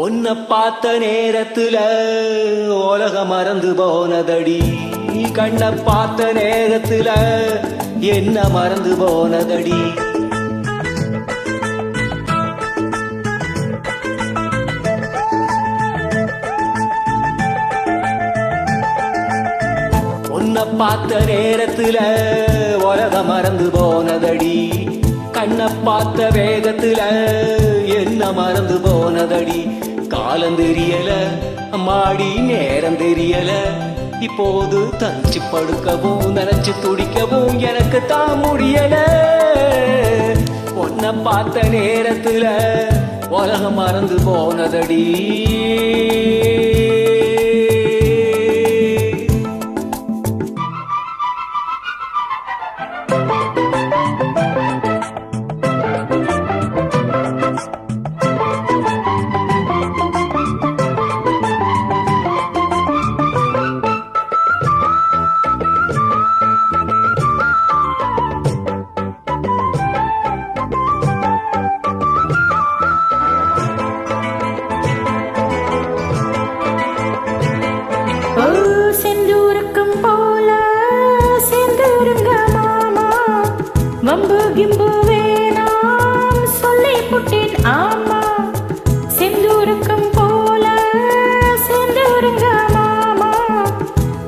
உன்னை பார்த்த நேரத்துல உலகம் மறந்து போனதடி, கண்ணை பார்த்த நேரத்துல என்ன மறந்து போனதடி. உன்னை பார்த்த நேரத்துல உலகம் மறந்து போனதடி, கண்ணை பார்த்த வேகத்துல என்ன மறந்து போனதடி. காலம் தெரியல மாடி நேரம் தெரியல, இப்போது தனிச்சு படுக்கவும் நினைச்சு துடிக்கவும் எனக்கு தான் முடியல. உன்னை பார்த்த நேரத்துல உலகம் மறந்து போனதடி. வம்பு கிம்பு வேணாம் சொல்லி புட்டேன் ஆமா, செந்தூருக்கும் போல செந்தூருங்க மாமா.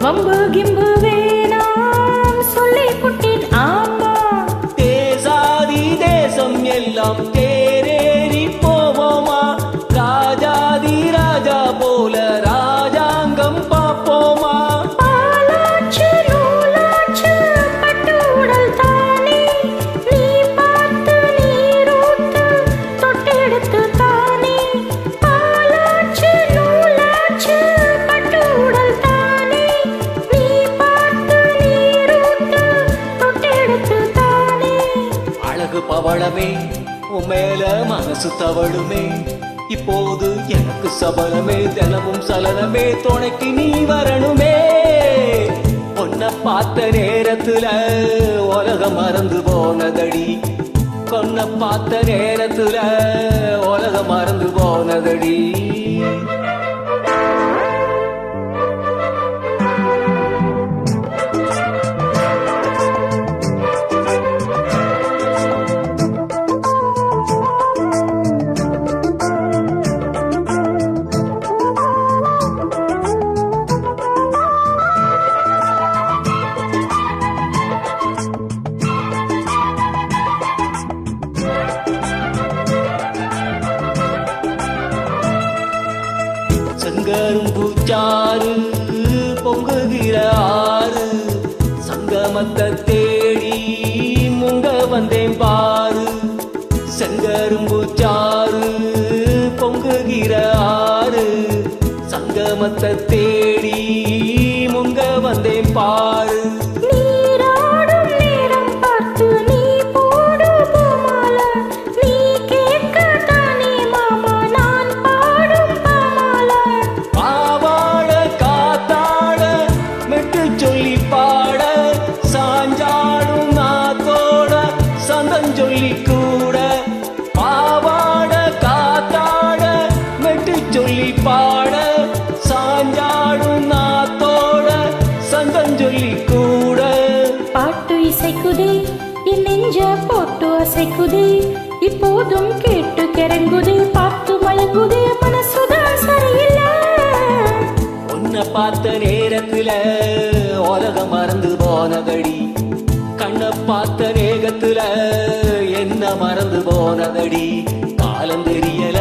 வம்பு கிம்பு வேணாம் சொல்லி புட்டேன் ஆமா. தேசாதி தேசம் எல்லாம் தேரேறி போவோமா, ராஜாதி ராஜா போல ராஜாங்கம் பார்ப்போமா. பவளமே உன் மேல மனசு தவழுமே, இப்போது எனக்கு சபலமே தினமும் சலனமே, துணைக்கு நீ வரணுமே. உன்னை பார்த்த நேரத்துல உலகம் மறந்து போனதடி, கொன்ன பார்த்த நேரத்துல உலகம் மறந்து போனதடி. செங்கரும்பூச்சாறு பொங்குகிற ஆறு, சங்கமத்தை தேடி முங்க வந்தேன் பாரு. செங்கரும்பூச்சாறு பொங்குகிற ஆறு, சங்கமத்தை தேடி முங்க வந்தேன் பாரு. சொல்லி கூட பாவாட காத்தாட மெட்டு சொல்லி பாட, சாஞ்சாடும் நாத்தோட சந்தம் சொல்லி கூட. பாட்டு இசைக்குதே என் நெஞ்ச போட்டு அசைக்குதே, இப்போதும் கேட்டு கிறங்குதே, பார்த்து மயங்குதே மனசுதான் சரியில்லை. உன்னை பார்த்த நேரத்துல உலகம் மறந்து போனதடி, கண்ணை பார்த்த நேகத்துல என்ன மறந்து போனதடி. காலம் தெரியல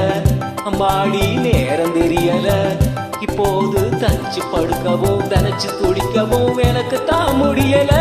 மாடி நேரம் தெரியல, இப்போது தனிச்சு படுக்கவும் தனிச்சு துடிக்கவும் எனக்கு தான் முடியல.